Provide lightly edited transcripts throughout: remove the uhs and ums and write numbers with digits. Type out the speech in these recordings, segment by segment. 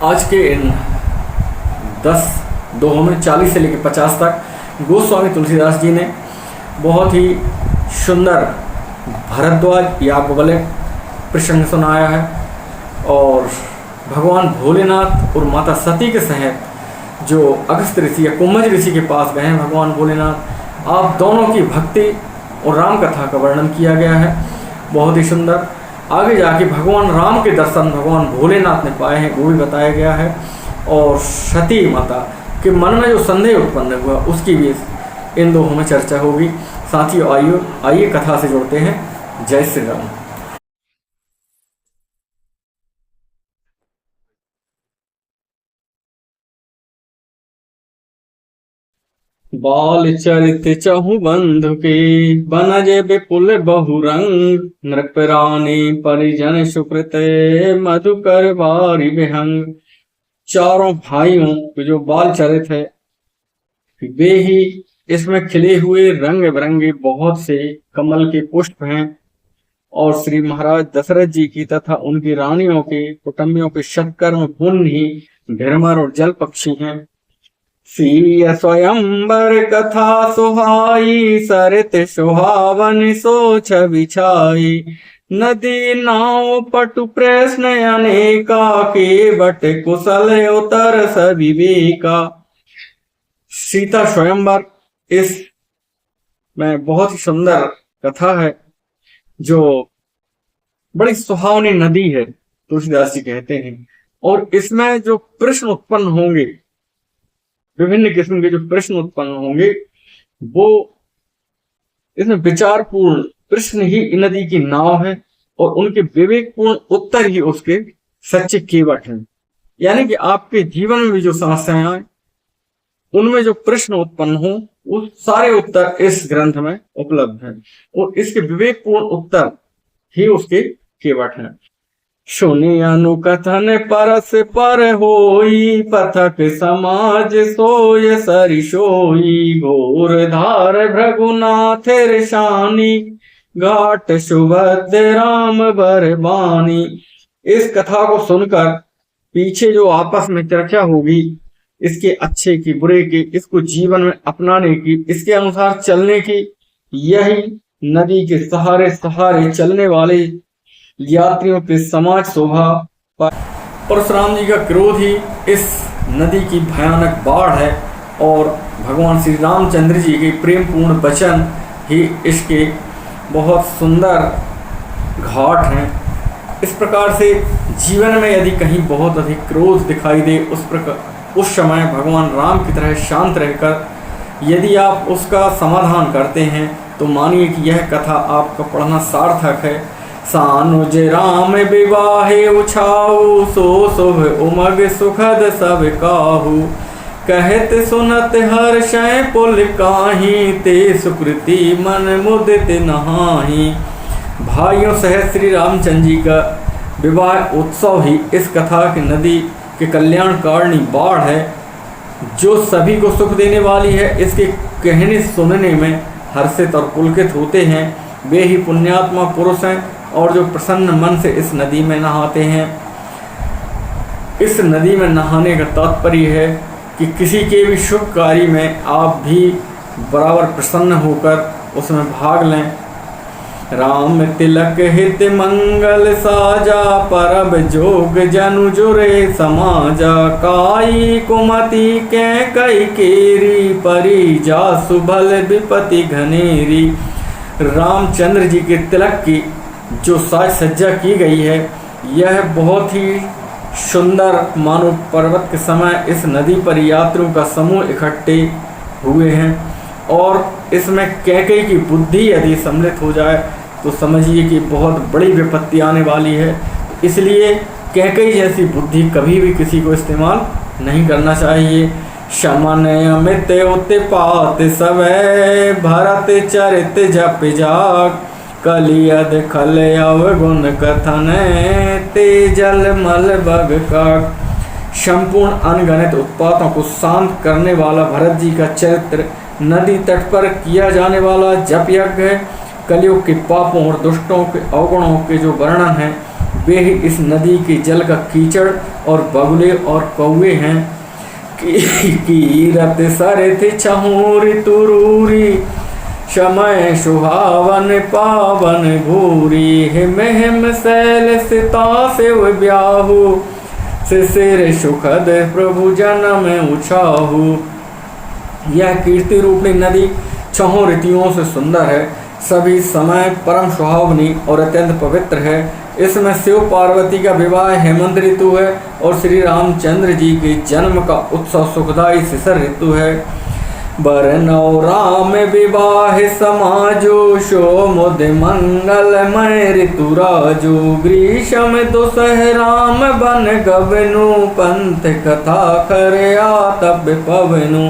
आज के इन 10 दोहों में 40 से लेकर 50 तक गोस्वामी तुलसीदास जी ने बहुत ही सुंदर भारद्वाज याज्ञवल्क्य प्रसंग सुनाया है। और भगवान भोलेनाथ और माता सती के सहित जो अगस्त्य ऋषि या कुंभज ऋषि के पास गए हैं भगवान भोलेनाथ, आप दोनों की भक्ति और राम कथा का वर्णन किया गया है, बहुत ही सुंदर। आगे जाके भगवान राम के दर्शन भगवान भोलेनाथ ने पाए हैं वो भी बताया गया है। और सती माता के मन में जो संदेह उत्पन्न हुआ उसकी भी इन दोनों में चर्चा होगी। साथियों आइए कथा से जुड़ते हैं। जय श्री राम। बाल चरित चहु बंधु के बनजे विपुल बहुरंग, नृपरानी परिजन सुकृत मधुकर बारी विहंग। चारों भाइयों के जो बाल चरित है वे ही इसमें खिले हुए रंग बिरंगे बहुत से कमल के पुष्प हैं। और श्री महाराज दशरथ जी की तथा उनकी रानियों के कुटुंबियों के शतकर्म पुण्य ही भ्रमर और जल पक्षी हैं। सीय स्वयंवर कथा सुहाई, सरित सुहावन सोच बिछाई। नदी नाव पटु प्रश्न अनेका, के बट कुशल उतर सविवेका। सीता स्वयंवर इस में बहुत ही सुंदर कथा है जो बड़ी सुहावनी नदी है, तुलसीदास जी कहते हैं। और इसमें जो प्रश्न उत्पन्न होंगे, विभिन्न किस्म के जो प्रश्न उत्पन्न होंगे वो इसमें विचारपूर्ण प्रश्न ही नदी की नाव है और उनके विवेकपूर्ण उत्तर ही उसके सच्चे केवट हैं। यानी कि आपके जीवन में भी जो समस्याएं आए उनमें जो प्रश्न उत्पन्न हो वो सारे उत्तर इस ग्रंथ में उपलब्ध हैं और इसके विवेकपूर्ण उत्तर ही उसके केवट हैं। सुनि अनुकथन परस पर होई, पथक समाज सोय सरि सोई। घोर धार भृगुनाथ ऋषानी, घाट सुभद्र राम बरबानी। इस कथा को सुनकर पीछे जो आपस में चर्चा होगी इसके अच्छे की बुरे की, इसको जीवन में अपनाने की, इसके अनुसार चलने की, यही नदी के सहारे सहारे चलने वाले यात्रियों के समाज शोभा। परशुराम जी का क्रोध ही इस नदी की भयानक बाढ़ है और भगवान श्री रामचंद्र जी के प्रेम पूर्ण वचन ही इसके बहुत सुंदर घाट हैं। इस प्रकार से जीवन में यदि कहीं बहुत अधिक क्रोध दिखाई दे उस समय भगवान राम की तरह शांत रहकर यदि आप उसका समाधान करते हैं तो मानिए कि यह कथा आपका पढ़ना सार्थक है। सानुज राम विवाहे उछाऊ, सो शुभ उमग सुखद सब काहू। कहत सुनत हर्षय पुल काही, ते सुकृति मन मुदित नहाही। भाइयों सहित श्री रामचंद्र जी का विवाह उत्सव ही इस कथा की नदी के कल्याणकारिणी बाढ़ है जो सभी को सुख देने वाली है। इसके कहने सुनने में हर्षित और पुलकित होते हैं वे ही पुण्यात्मा पुरुष हैं और जो प्रसन्न मन से इस नदी में नहाते हैं। इस नदी में नहाने का तात्पर्य है कि किसी के भी शुभ कार्य में आप भी बराबर प्रसन्न होकर उसमें भाग लें। राम तिलक हित मंगल साजा, परब जोग जनु जुरे समाजा। काई कुमति के कई केरी, परी जा सुभल विपति घनेरी। रामचंद्र जी के तिलक की जो साज सज्जा की गई है यह बहुत ही सुंदर, मानो पर्वत के समय इस नदी पर यात्रियों का समूह इकट्ठे हुए हैं। और इसमें कैकेयी की बुद्धि यदि सम्मिलित हो जाए तो समझिए कि बहुत बड़ी विपत्ति आने वाली है। इसलिए कैकेयी जैसी बुद्धि कभी भी किसी को इस्तेमाल नहीं करना चाहिए। शमन अमित उत्पात सवै, भरत चरित जप जाग। कलियद खल अवगुण कथन, ते जल मल बग काग। संपूर्ण अनगणित उत्पातों को शांत करने वाला भरत जी का चरित्र नदी तट पर किया जाने वाला जप यज्ञ है। कलयुग के पापों और दुष्टों के अवगुणों के जो वर्णन है वे ही इस नदी के जल का कीचड़ और बगुले और कौवे हैं। कीरत सरथ छहु ऋतु रूरी, समय सुहावन पावन भूरी। हिम हिम शैल सिता शिव ब्याहु, शिशिर सुखद प्रभु जन्म उछाहु। यह कीर्ति रूपणी नदी छहों ऋतुओं से सुंदर है, सभी समय परम सुहावनी और अत्यंत पवित्र है। इसमें शिव पार्वती का विवाह हेमंत ऋतु है और श्री रामचंद्र जी के जन्म का उत्सव सुखदायी शिशिर ऋतु है। बरनौ राम विवाह समाजो, शो मुद मंगलमय ऋतु राजो। ग्रीष्म दुसह राम बन गवनु, पंथ कथा करे आतप पवनु।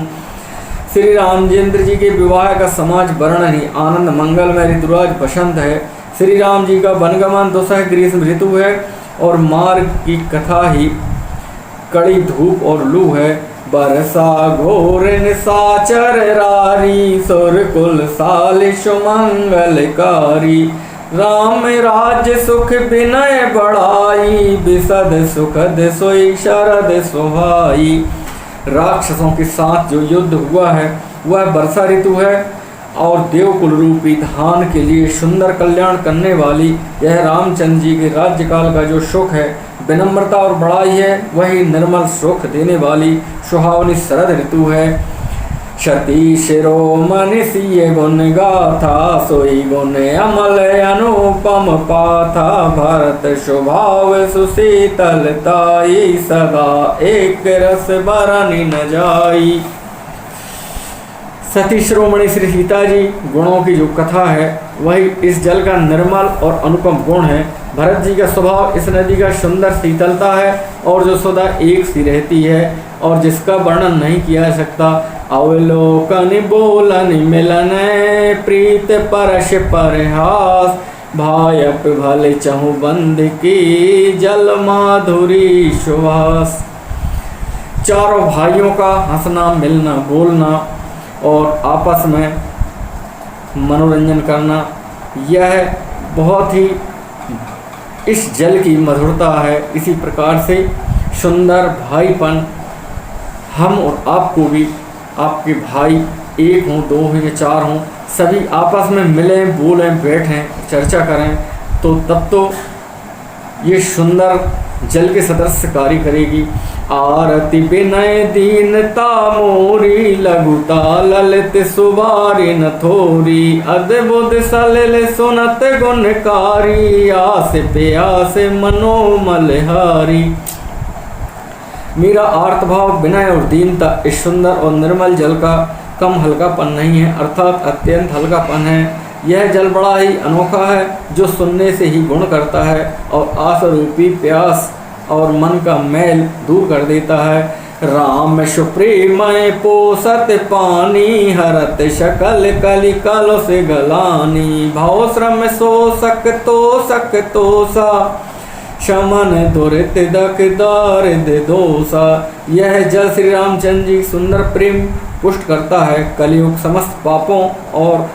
श्री रामचंद्र जी के विवाह का समाज वर्ण ही आनंद मंगलमय ऋतुराज बसंत है। श्री राम जी का वनगमन दुसह ग्रीष्म ऋतु है और मार्ग की कथा ही कड़ी धूप और लू है। बरसा घोर निशाचर रारी, सुर कुल साल सुमंगलकारी। राम राज सुख विनय बढ़ाई, बिसद सुखद सोई शरद सुहाई। राक्षसों के साथ जो युद्ध हुआ है वह वर्षा ऋतु है और देवकुल रूपी धान के लिए सुंदर कल्याण करने वाली यह रामचंद्र जी के राज्यकाल का जो सुख है, विनम्रता और बड़ाई है, वही निर्मल सुख देने वाली सुहावनी शरद ऋतु है। क्षति शिरोमणि सिय गुण गाथा, सोई गुण अमल अनुपम पाथा। भरत स्वभाव सुशीतलताई, सदा एक रस बरनि न जाई। सती शिरोमणि श्री सीता जी गुणों की जो कथा है वही इस जल का निर्मल और अनुपम गुण है। भरत जी का स्वभाव इस नदी का सुंदर शीतलता है और जो सदा एक सी रहती है और जिसका वर्णन नहीं किया जा सकता। अवलोकन बोलन मिलन, प्रीत परश परहास। भायप भले चहु बंद की, जल माधुरी सुवास। चारों भाइयों का हंसना मिलना बोलना और आपस में मनोरंजन करना, यह बहुत ही इस जल की मधुरता है। इसी प्रकार से सुंदर भाईपन हम और आपको भी, आपके भाई एक हों, दो हों या चार हों, सभी आपस में मिलें, बोलें, बैठें, चर्चा करें तो तब तो ये सुंदर जल के सदस्य कार्य करेगी। आरती विनय दीनता मोरी, लघुता ललित सुबारी न थोरी। अद्भुत सलिल सुनत गुणकारी, आस प्यास मनोमलहारी। मेरा आर्तभाव विनय और दीनता इस सुंदर और निर्मल जल का कम हल्कापन नहीं है, अर्थात अत्यंत हल्कापन है। यह जल बड़ा ही अनोखा है जो सुनने से ही गुण करता है और आस रूपी प्यास और मन का मैल दूर कर देता है। राम सुप्रेमय पोसत पानी, हरत शकल कलि कल से गलानी। भाव श्रम शोषक तोषक तोषा, शमन दुरित दक दारिद दोषा। यह जल श्री रामचंद्र जी सुंदर प्रेम पुष्ट करता है, कलियुग समस्त पापों और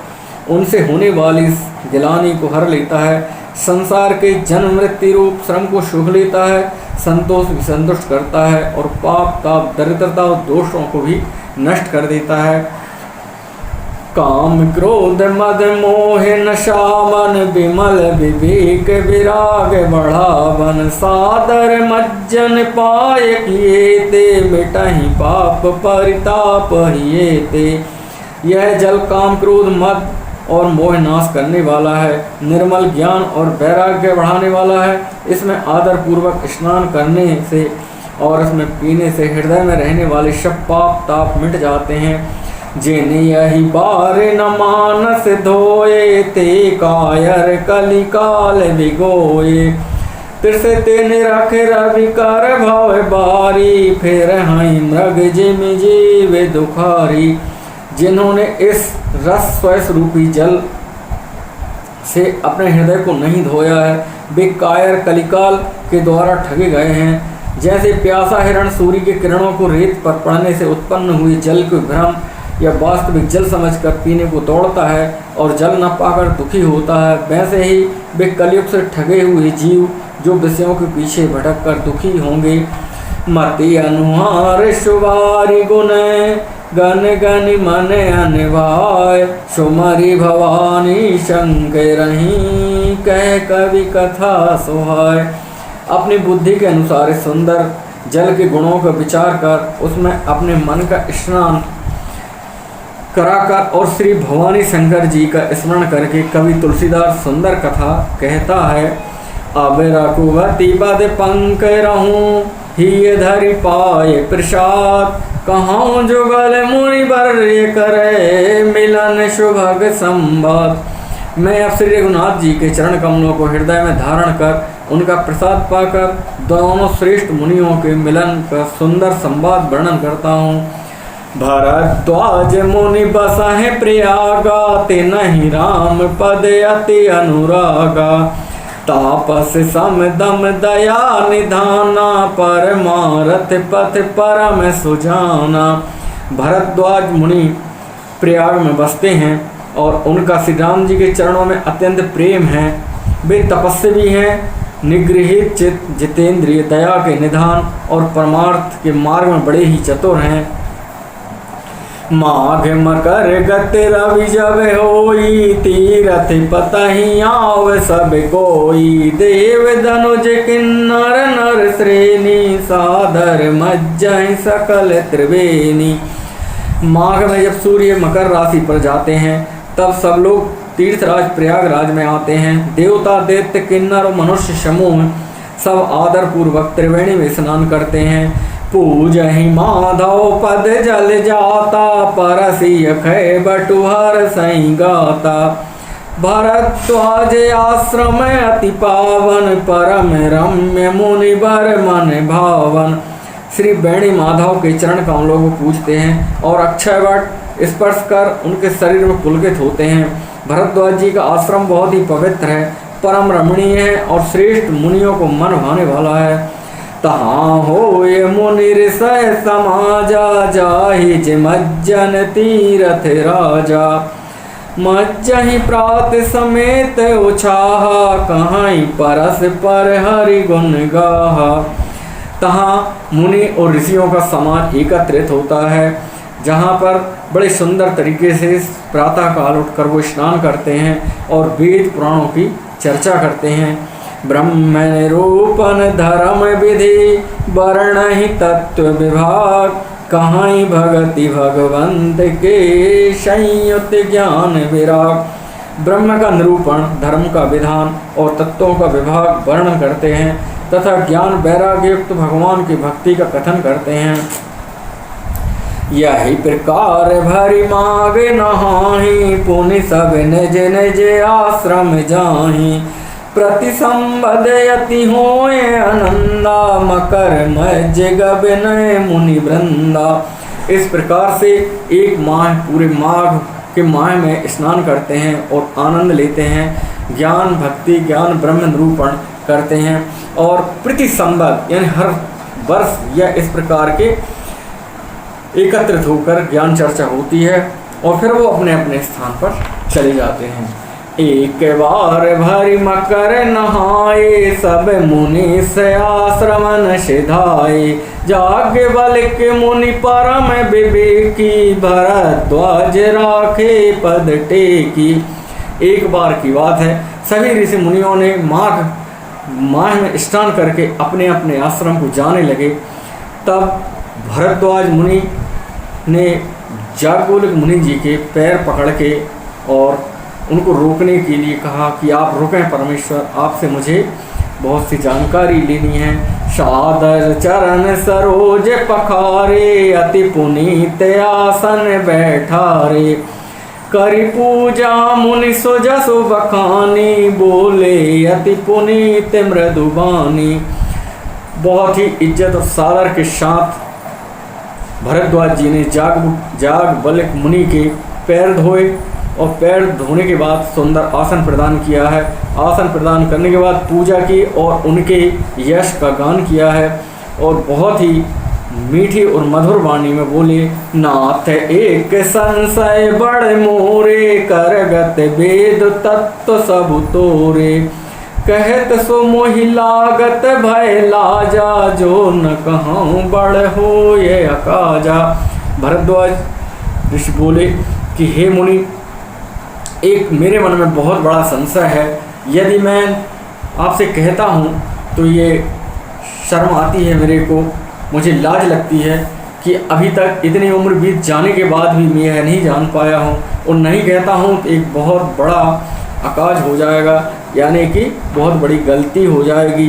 उनसे होने वाली गिलानी को हर लेता है, संसार के जन्म मृत्यु रूप श्रम को सुख लेता है, संतोष भी संतुष्ट करता है और पाप ताप दरिद्रता और दोषों को भी नष्ट कर देता है। काम क्रोध मद मोह नशा मन, विमल विवेक विराग बढ़ावन। सादर मज्जन पाय किए ते, मिटहि पाप परिताप हिये ते। यह जल काम क्रोध मद और मोह नाश करने वाला है, निर्मल ज्ञान और वैराग्य बढ़ाने वाला है। इसमें आदर पूर्वक स्नान करने से और इसमें पीने से हृदय में रहने वाले सब पाप ताप मिट जाते हैं। जिन यही बार न मानस धोए, ते कायर कलिकाल विगोए। तिरसे तेने रख रवि कर भाव बारी, फिर हई मृग जिम जीव दुखारी। जिन्होंने इस रस स्वयं रूपी जल से अपने हृदय को नहीं धोया है, वे कायर कलिकाल के द्वारा ठगे गए हैं। जैसे प्यासा हिरण सूर्य की किरणों को रेत पर पड़ने से उत्पन्न हुए जल को भ्रम या वास्तविक जल समझकर पीने को दौड़ता है और जल न पाकर दुखी होता है, वैसे ही वे कलयुग से ठगे हुए जीव जो विषयों के पीछे भटक कर दुखी होंगे। मति अनुहार शुभारी गुण गन गन मन अनवाय, सुमरी भवानी शंकरही कह कवि कथा सुहाय। अपनी बुद्धि के अनुसार सुंदर जल के गुणों का विचार कर उसमें अपने मन का स्नान कराकर और श्री भवानी शंकर जी का स्मरण करके कवि तुलसीदास सुंदर कथा कहता है। अब रघुवती पद पंक रहूं ही धरि पाए प्रसाद, कहाँ जुगल मुनि बर करे मिलन सुभग संवाद। मैं अब श्री रघुनाथ जी के चरण कमलों को हृदय में धारण कर उनका प्रसाद पाकर दोनों श्रेष्ठ मुनियों के मिलन का सुंदर संवाद वर्णन करता हूँ। भरद्वाज मुनि बसहि प्रयागा, ते नहीं राम पद अति अनुरागा। तापस सम दम दया निधाना, परमारथ पथ परम सुजाना। भरद्वाज मुनि प्रयाग में बसते हैं और उनका श्री राम जी के चरणों में अत्यंत प्रेम है। वे तपस्वी भी हैं, निगृहित चित, जितेंद्रिय, दया के निधान और परमार्थ के मार्ग में बड़े ही चतुर हैं। माघ मकर गत रवि जब होई, तीरथ पतहि आव सब कोई। देव धनुज किन्नर नर श्रेणी, सादर मज्जहि सकल त्रिवेणी। माघ में जब सूर्य मकर राशि पर जाते हैं तब सब लोग तीर्थराज प्रयागराज में आते हैं। देवता, दैत्य, किन्नर और मनुष्य समूह सब आदर पूर्वक त्रिवेणी में स्नान करते हैं। पूजहि माधव पद जल जाता, परसी अखय बटुहर सई गाता। भरद्वाज आश्रम अति पावन, परम रम्य मुनि बर मन भावन। श्री बेणी माधव के चरण कमलों को पूजते हैं और अक्षय वट स्पर्श कर उनके शरीर में पुलकित होते हैं। भरद्वाज जी का आश्रम बहुत ही पवित्र है, परम रमणीय है और श्रेष्ठ मुनियों को मन भाने वाला है। तहाँ होय मुनि ऋषय समाजा, जाहि जिमज्जन तीरथ राजा। मज्जहि प्रात समेत उछाहा, कहीं परस पर हरि गुण गाहा। तहाँ मुनि और ऋषियों का समाज एकत्रित होता है, जहाँ पर बड़े सुंदर तरीके से प्रातः काल उठकर वो स्नान करते हैं और वेद पुराणों की चर्चा करते हैं। ब्रह्म निरूपण धर्म विधि, वर्णहि तत्व विभाग। कहीं भगति भगवंत के, संयुत ज्ञान विराग। ब्रह्म का निरूपण, धर्म का विधान और तत्वों का विभाग वर्णन करते हैं तथा ज्ञान वैराग्य युक्त भगवान की भक्ति का कथन करते हैं। यही प्रकार भरी माग नहाही, पुनि सब निज निज आश्रम जाही। प्रति संबदयति होए आनंदा, मकर मज्ज गबनय मुनि वृंदा। इस प्रकार से एक माह पूरे माघ के माह में स्नान करते हैं और आनंद लेते हैं, ज्ञान भक्ति ज्ञान ब्रह्म निरूपण करते हैं और प्रति संबद यानी हर वर्ष यह इस प्रकार के एकत्रित होकर ज्ञान चर्चा होती है और फिर वो अपने अपने स्थान पर चले जाते हैं। एक बार भरी मकर नहाए, सब मुनि से आश्रमन सिधाए। जाग बल के मुनि परम विवेकी, भरद्वाज राखे पद टेकी। एक बार की बात है, सभी ऋषि मुनियों ने माघ माह में स्नान करके अपने अपने आश्रम को जाने लगे। तब भरद्वाज मुनि ने जागोलक मुनि जी के पैर पकड़ के और उनको रोकने के लिए कहा कि आप रुकें परमेश्वर, आपसे मुझे बहुत सी जानकारी लेनी है। सादर चरण सरोज पखारे, अति पुनीत आसन बैठारे। करी पूजा मुनि सुजसु बखानी, बोले अति पुनीत मृदुबानी। बहुत ही इज्जत और सादर के साथ भरद्वाज जी ने जाग बलिक मुनि के पैर धोए और पैर धोने के बाद सुंदर आसन प्रदान किया है। आसन प्रदान करने के बाद पूजा की और उनके यश का गान किया है और बहुत ही मीठी और मधुर वाणी में बोले। नाथ एक संशय बड़ मोरे, करगत वेद तत्व सब तोरे। कहत सो मोहि लागत भय लाजा, जो न कहूँ बड़ हो ये अकाजा। भरद्वाज ऋषि बोले कि हे मुनि, एक मेरे मन में बहुत बड़ा संशय है। यदि मैं आपसे कहता हूँ तो ये शर्म आती है मेरे को, मुझे लाज लगती है कि अभी तक इतनी उम्र बीत जाने के बाद भी मैं यह नहीं जान पाया हूँ, और नहीं कहता हूँ तो एक बहुत बड़ा अकाज हो जाएगा, यानी कि बहुत बड़ी गलती हो जाएगी।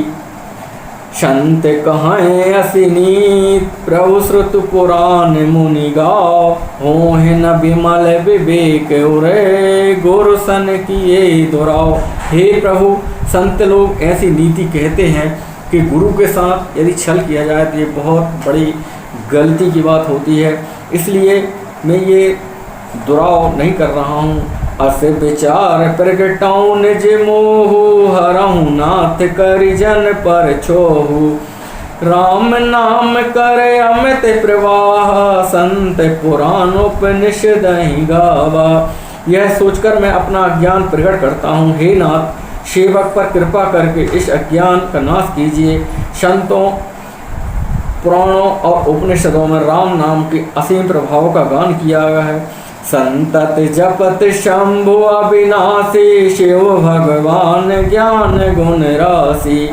संत कहें असिनीत प्रभु श्रुत पुराण मुनि गाओ, हो न विमल विवेक उरे गुरु सन किए दोहराओ। हे प्रभु, संत लोग ऐसी नीति कहते हैं कि गुरु के साथ यदि छल किया जाए तो ये बहुत बड़ी गलती की बात होती है, इसलिए मैं ये दुराव नहीं कर रहा हूँ। अस विचार प्रगटाऊं निज मोहु, हरहु नाथ कर जन पर छोहु। राम नाम करे अमित प्रवाह, संत पुराण उपनिषद ही गावा। यह सोचकर मैं अपना ज्ञान प्रकट करता हूँ, हे नाथ सेवक पर कृपा करके इस अज्ञान का नाश कीजिए। संतों, पुराणों और उपनिषदों में राम नाम के असीम प्रभाव का गान किया गया है। संतत जपत शंभु अविनाशी, शिव भगवान ज्ञान गुण राशि।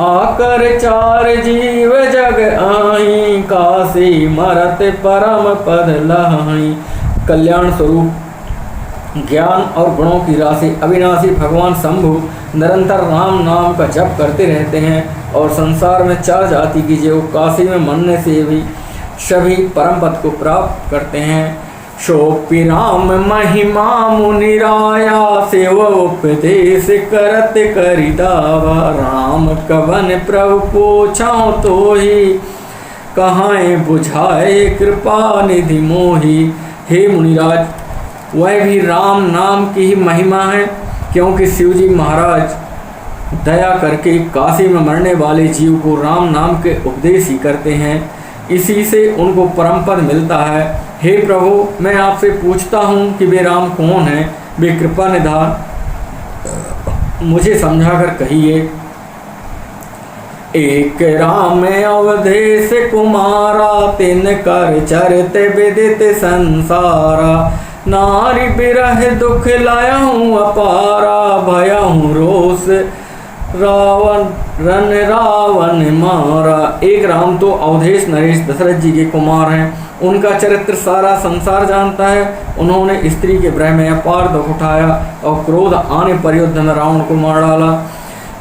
आकर चार जीव जग आही, काशी मरत परम पद लहाई। कल्याण स्वरूप ज्ञान और गुणों की राशि अविनाशी भगवान शंभु निरंतर राम नाम का जप करते रहते हैं, और संसार में चार जाति की जो काशी में मरने से भी सभी परम पद को प्राप्त करते हैं। शोपि राम महिमा मुनिराया, सेव उपदेश करत करि दावा। राम कवन प्रभु पोछाऊँ तो ही, कहाँ बुझाए कृपा निधि मोही। हे मुनिराज, वह भी राम नाम की ही महिमा है, क्योंकि शिवजी महाराज दया करके काशी में मरने वाले जीव को राम नाम के उपदेश ही करते हैं, इसी से उनको परम पद मिलता है। हे प्रभु, मैं आपसे पूछता हूँ कि वे राम कौन हैं, वे कृपा निधान मुझे समझाकर कहिए। एक राम अवधेश कुमारा, तिन कर चरते विदित संसारा। नारी बिरह दुख लाया हूँ अपारा, भया हूँ रोष रावण मारा। एक राम तो अवधेश नरेश दशरथ जी के कुमार हैं, उनका चरित्र सारा संसार जानता है। उन्होंने स्त्री के ब्रह में अपार दुख उठाया और क्रोध आने पर युद्ध में रावण को मार डाला।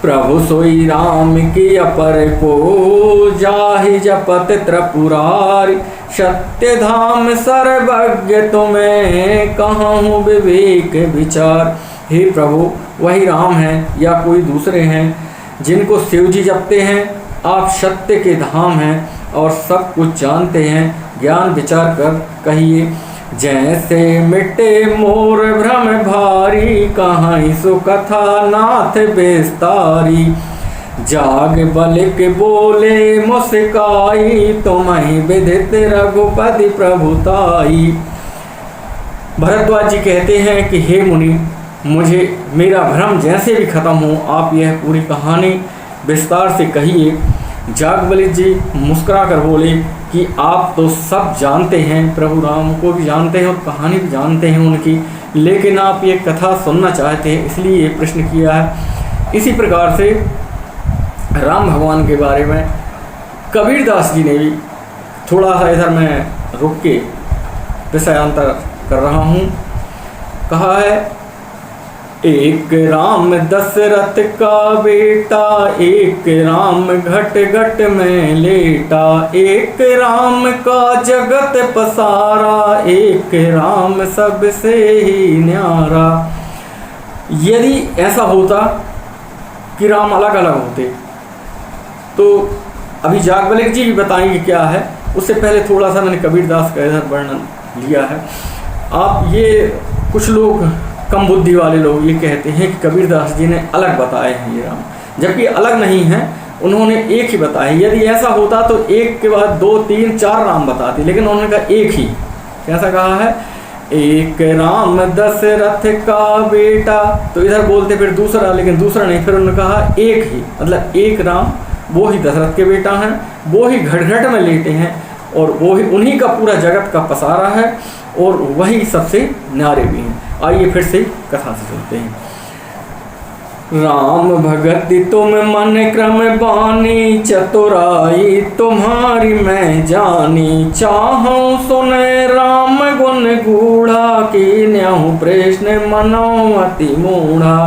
प्रभु सोई राम की अपर को, जाहि जपत त्रिपुरारी। सत्य धाम सर्वज्ञ तुम्हें, कहूँ विवेक विचार। हे प्रभु, वही राम हैं या कोई दूसरे हैं जिनको शिवजी जपते हैं। आप सत्य के धाम हैं और सब कुछ जानते हैं, ज्ञान विचार कर कहिए। जैसे मिटे मोर भ्रम भारी, कहाँ सो कथा नाथ बेस्तारी। जाग बलिक बोले मुस्काई, तुम्हें विदित रघुपति प्रभुताई। भरद्वाज जी कहते हैं कि हे मुनि, मुझे मेरा भ्रम जैसे भी खत्म हो, आप यह पूरी कहानी विस्तार से कहिए। जागबलिक जी मुस्कुरा कर बोले कि आप तो सब जानते हैं, प्रभु राम को भी जानते हैं और कहानी भी जानते हैं उनकी, लेकिन आप ये कथा सुनना चाहते हैं, इसलिए ये प्रश्न किया है। इसी प्रकार से राम भगवान के बारे में कबीरदास जी ने भी थोड़ा सा, इधर मैं रुक के विषयांतर कर रहा हूँ, कहा है। एक राम दशरथ का बेटा, एक राम घट घट में लेटा। एक राम का जगत पसारा, एक राम सबसे ही न्यारा। यदि ऐसा होता कि राम अलग अलग होते तो अभी जागबलिक जी भी बताएंगे क्या है। उससे पहले थोड़ा सा मैंने कबीरदास का इधर वर्णन लिया है। आप ये कुछ लोग, कम बुद्धि वाले लोग ये कहते हैं कि कबीरदास जी ने अलग बताए हैं ये राम, जबकि अलग नहीं है, उन्होंने एक ही बताए। यदि ऐसा होता तो एक के बाद 2, 3, 4 राम बताते, लेकिन उन्होंने कहा एक ही। कैसा कहा है एक राम दशरथ का बेटा, तो इधर बोलते फिर दूसरा, लेकिन दूसरा नहीं, फिर उन्होंने कहा एक ही, मतलब एक राम, वो ही दशरथ के बेटा हैं, वो ही घट घट में लेटे हैं, और वो ही उन्हीं का पूरा जगत का पसारा है, और वही सबसे न्यारे भी हैं। आइए फिर से कथा से चलते हैं। राम भगति तुम मन क्रम बानी, चतुराई तुम्हारी मैं जानी, चाहूं सुने राम गुण गूढ़ा, की न्याहू प्रश्न मनो अति मूढ़ा।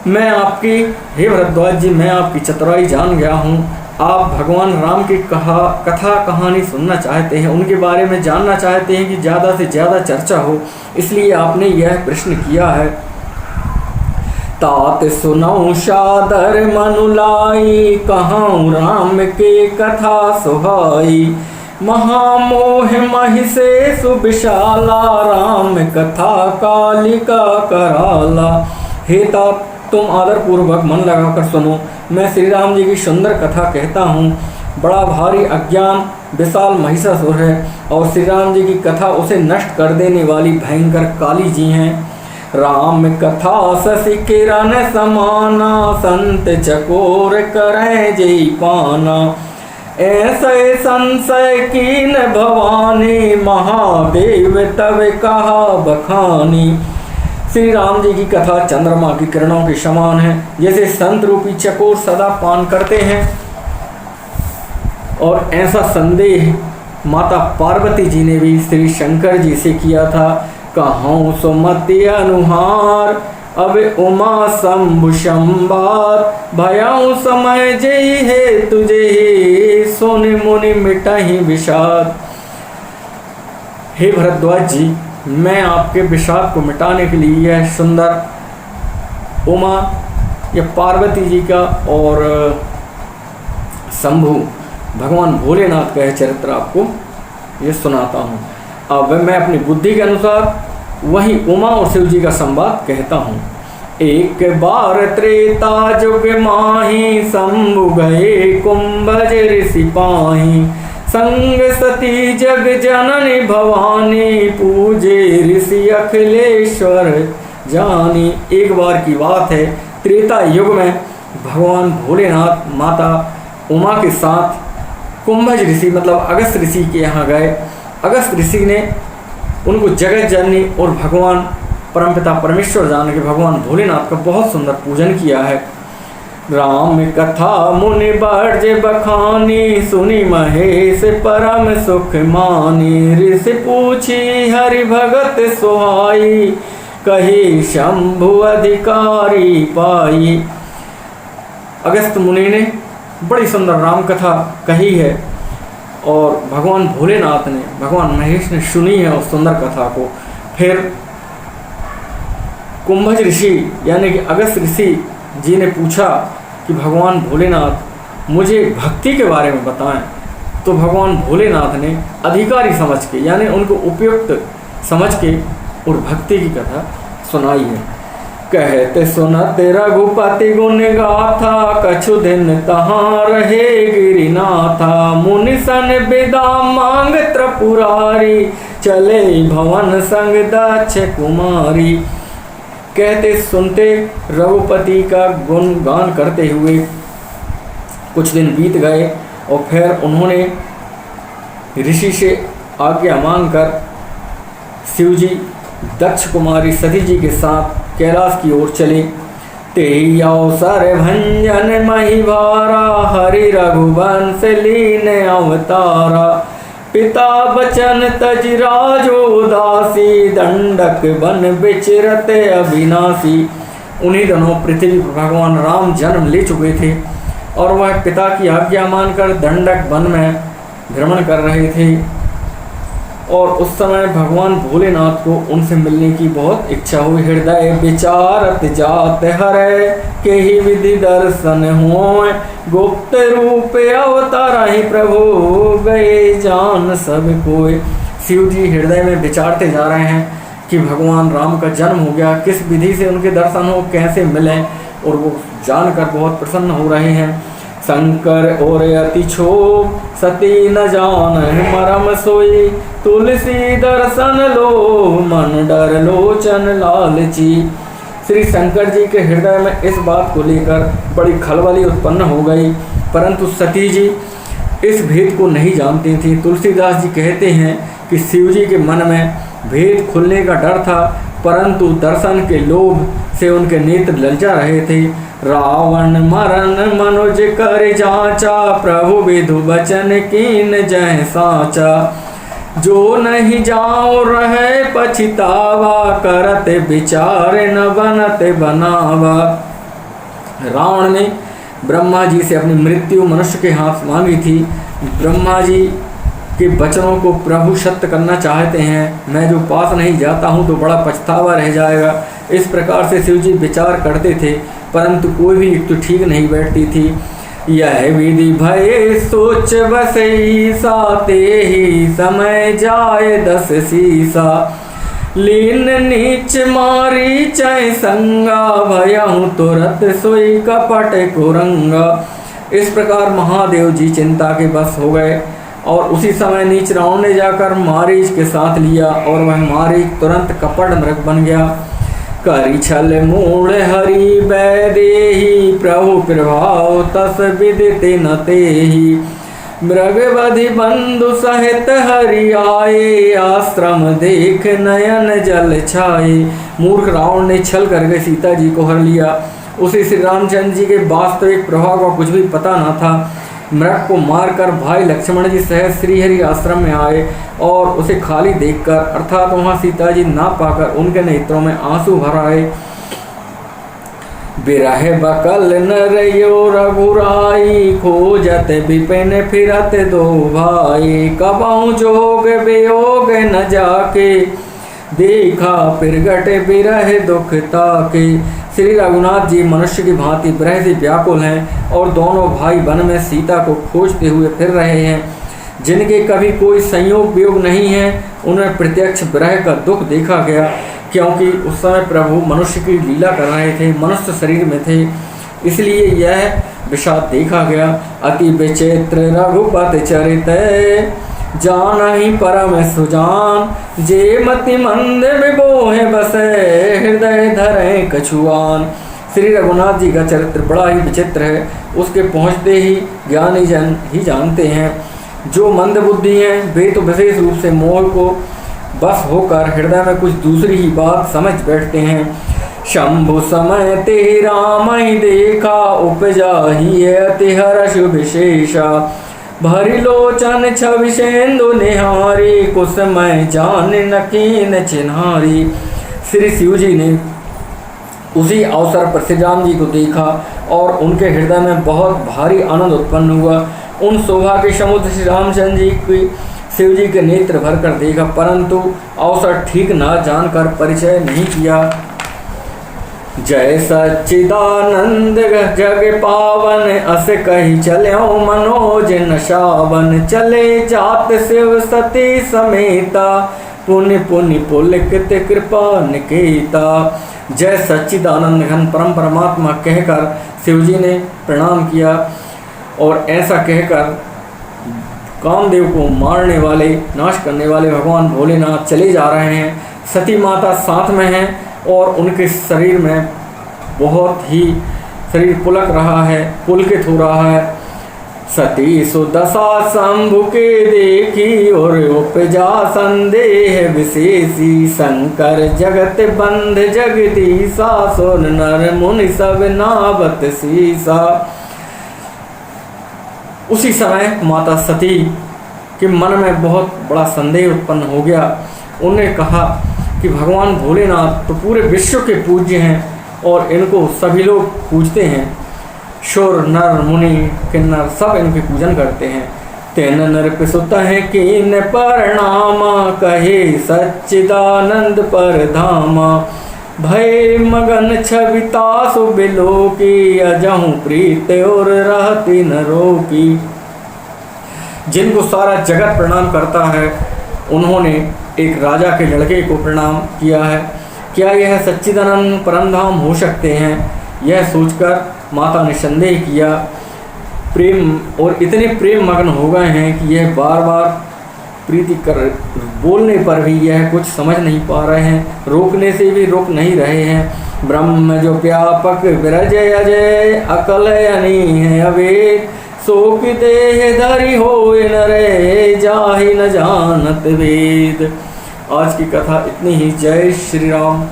मैं आपकी, हे भरद्वाज जी, मैं आपकी चतुराई जान गया हूँ। आप भगवान राम की कथा कहानी सुनना चाहते हैं, उनके बारे में जानना चाहते हैं कि ज़्यादा से ज़्यादा चर्चा हो, इसलिए आपने यह प्रश्न किया है। तात सुनऊ सादर मनुलाई, कहूँ राम के कथा सुहाई, महामोह महि से सुविशाला, राम कथा कालिका कराला। हे तात, तुम आदर पूर्वक मन लगाकर सुनो, मैं श्री राम जी की सुंदर कथा कहता हूँ। बड़ा भारी अज्ञान विशाल महिषासुर है, और श्री राम जी की कथा उसे नष्ट कर देने वाली भयंकर काली जी हैं। राम कथा शशि किरण समाना, संत चकोर करें जय पाना, ऐसे संशय कीन भवानी, महादेव तब कहा बखानी। श्री राम जी की कथा चंद्रमा की किरणों के समान है, जैसे संत रूपी चकोर सदा पान करते हैं, और ऐसा संदेह माता पार्वती जी ने भी श्री शंकर जी से किया था। कहूँ सुमति अनुहार, अब उमा शंभु संवार, भयाऊ समय जय है तुझे, सुनि मुनि मिटहि विषाद। हे भरद्वाज जी, मैं आपके विषाद को मिटाने के लिए यह सुंदर उमा या पार्वती जी का और शंभु भगवान भोलेनाथ का चरित्र आपको ये सुनाता हूँ। अब मैं अपनी बुद्धि के अनुसार वही उमा और शिव जी का संवाद कहता हूँ। एक बार त्रेता जुग माही, शंभु गए कुंभज ऋषि पाही, संग सती जग जननी भवानी, पूजे ऋषि अखिलेश्वर जानी। एक बार की बात है, त्रेता युग में भगवान भोलेनाथ माता उमा के साथ कुंभज ऋषि मतलब अगस्त ऋषि के यहाँ गए। अगस्त ऋषि ने उनको जगत जननी और भगवान परमपिता परमेश्वर जान के भगवान भोलेनाथ का बहुत सुंदर पूजन किया है। राम कथा मुनि बर्ज बखानी, सुनी महेश परम सुख मानी, ऋषि पूछी हरि भगत सुहाई, कही शंभु अधिकारी पाई। अगस्त मुनि ने बड़ी सुंदर राम कथा कही है, और भगवान भोलेनाथ ने, भगवान महेश ने सुनी है उस सुंदर कथा को। फिर कुंभज ऋषि यानी कि अगस्त ऋषि जी ने पूछा कि भगवान भोलेनाथ मुझे भक्ति के बारे में बताएं। तो भगवान भोलेनाथ ने अधिकारी समझ के यानी उनको उपयुक्त समझ के और भक्ति की कथा सुनाई है। कहते सुनते रघुपति गुण गाथा, कछु दिन तहाँ रहे गिरिनाथा, मुनि सन विदा मांग त्रिपुरारी, चले भवन संग दक्ष कुमारी। कहते सुनते रघुपति का गुणगान करते हुए कुछ दिन बीत गए, और फिर उन्होंने ऋषि से आज्ञा मांगकर शिव जी दक्ष कुमारी सती जी के साथ कैलाश की ओर चले। तेई अवसर भंजन महिवारा, हरि रघुवंश लीन अवतारा, पिता बचन तज राजो उदासी, दंडक बन विचरत अविनाशी। उन्हीं दिनों पृथ्वी पर भगवान राम जन्म ले चुके थे, और वह पिता की आज्ञा मानकर दंडक वन में भ्रमण कर रहे थे। और उस समय भगवान भोलेनाथ को उनसे मिलने की बहुत इच्छा हुई। हृदय विचारत जात हरे, के ही विधि दर्शन होए, गुप्त रूप अवतार ही प्रभु, गए जान सब कोय। शिव जी हृदय में विचारते जा रहे हैं कि भगवान राम का जन्म हो गया, किस विधि से उनके दर्शन हो, कैसे मिलें, और वो जानकर बहुत प्रसन्न हो रहे हैं। शंकर और अति क्षोभ सती न जान मरम सोई, तुलसी दर्शन लो मन डर लोचन लालची। श्री शंकर जी के हृदय में इस बात को लेकर बड़ी खलबली उत्पन्न हो गई, परंतु सती जी इस भेद को नहीं जानती थी। तुलसीदास जी कहते हैं कि शिव जी के मन में भेद खुलने का डर था, परंतु दर्शन के लोभ से उनके नेत्र ललचा रहे थे। रावण मरण मनुज कर जांचा, प्रभु विधु बचन कीन जय साचा। जो नहीं जाओ रहे पछतावा, करत विचार न बनत बनावा। रावण ने ब्रह्मा जी से अपनी मृत्यु मनुष्य के हाथ मांगी थी। ब्रह्मा जी के वचनों को प्रभु सत्य करना चाहते हैं, मैं जो पास नहीं जाता हूँ तो बड़ा पछतावा रह जाएगा। इस प्रकार से शिव जी विचार करते थे, परंतु कोई भी युक्ति ठीक नहीं बैठती थी। यह विधि भय सोच बसई साते ही, समय जाए 10 सीसा। लीन नीच मारी चय संगा, भयहूँ तुरत सोई कपट कुरंगा। इस प्रकार महादेव जी चिंता के बस हो गए और उसी समय नीच रावण ने जाकर मारीच के साथ लिया और वह मारीच तुरंत कपट मृग बन गया। करी छल मूढ़ हरि बैदेही, प्रभु प्रभाव तस विदिते न तेहि। मृगवधि बंधु सहित हरि आए, आश्रम देख नयन जल छाए। मूर्ख रावण ने छल करके सीता जी को हर लिया। उसे श्री रामचंद्र जी के वास्तविक प्रभाव का कुछ भी पता न था। मृग को मारकर भाई लक्ष्मण जी सहित श्रीहरि आश्रम में आए और उसे खाली देखकर अर्थात वहाँ सीता जी ना पाकर उनके नेत्रों में आंसू भर आए। बिरह बकल नरयो रघुराई, खोजत विपिन फिरत दो भाई। कबहु जोग वियोग न जाके, देखा पिरगट बिरह दुख ताके। श्री रघुनाथ जी मनुष्य की भांति विरह से व्याकुल हैं और दोनों भाई वन में सीता को खोजते हुए फिर रहे हैं। जिनके कभी कोई संयोग वियोग नहीं है, उन्हें प्रत्यक्ष विरह का दुख देखा गया, क्योंकि उस समय प्रभु मनुष्य की लीला कर रहे थे, मनुष्य शरीर में थे, इसलिए यह विषाद देखा गया। अति विचित्र रघुपति चरित, जान ही परम सुजान। जे मति मंद विबोहे बसे, हृदय धरे कछुआन। श्री रघुनाथ जी का चरित्र बड़ा ही विचित्र है, उसके पहुँचते ही ज्ञानी जन ही जानते हैं। जो मंद बुद्धि हैं वे तो विशेष रूप से मोह को बस होकर हृदय में कुछ दूसरी ही बात समझ बैठते हैं। शंभु समय ते राम ही देखा, उपजा ही अति हर्ष विशेषा। भरी लोचन छविशेंदु निहारी, कुसमय जान नकीन चिन्हारी। श्री शिव जी ने उसी अवसर पर श्री राम जी को देखा और उनके हृदय में बहुत भारी आनंद उत्पन्न हुआ। उन शोभा के समुद्र श्री रामचंद्र जी की शिव जी के नेत्र भर कर देखा, परंतु अवसर ठीक ना जानकर परिचय नहीं किया। जय सच्चिदानंद जग पावन, अस कही चलो मनोज नशावन। चले जात शिव सती समेता, पुण्य पुण्य पुलकित कृपा निकेता। जय सच्चिदानंद घन परम परमात्मा कहकर शिव जी ने प्रणाम किया और ऐसा कहकर कामदेव को मारने वाले, नाश करने वाले भगवान भोलेनाथ चले जा रहे हैं। सती माता साथ में हैं और उनके शरीर में बहुत ही शरीर पुलक रहा है, पुलकित हो रहा है। सती सुदशा शंभु के देखी, और उपजा संदेह विशेषी। शंकर जगत बंध जगदीसा, सुन नर मुनि सब नावत सीसा। उसी समय माता सती के मन में बहुत बड़ा संदेह उत्पन्न हो गया। उन्होंने कहा कि भगवान भोलेनाथ तो पूरे विश्व के पूज्य हैं और इनको सभी लोग पूजते हैं। शोर नर मुनि किन्नर सब इनके पूजन करते हैं। तेन नर सुत है कीन परनामा, कहे सच्चिदानंद पर धामा। भय मगन छविता सुबिलो की, अजहूँ प्रीत और रहती न रोकी। जिनको सारा जगत प्रणाम करता है, उन्होंने एक राजा के लड़के को प्रणाम किया है। क्या यह सच्चिदानंद परमधाम हो सकते हैं? यह सोचकर माता ने संदेह किया। प्रेम और इतने प्रेम मग्न हो गए हैं कि यह बार बार प्रीति कर बोलने पर भी यह कुछ समझ नहीं पा रहे हैं, रोकने से भी रोक नहीं रहे हैं। ब्रह्म जो व्यापक विरज अजय अकल अनी है अवेद, शोक देह धरि होए नरे जाहि न जानत वेद। आज की कथा इतनी ही। जय श्री राम।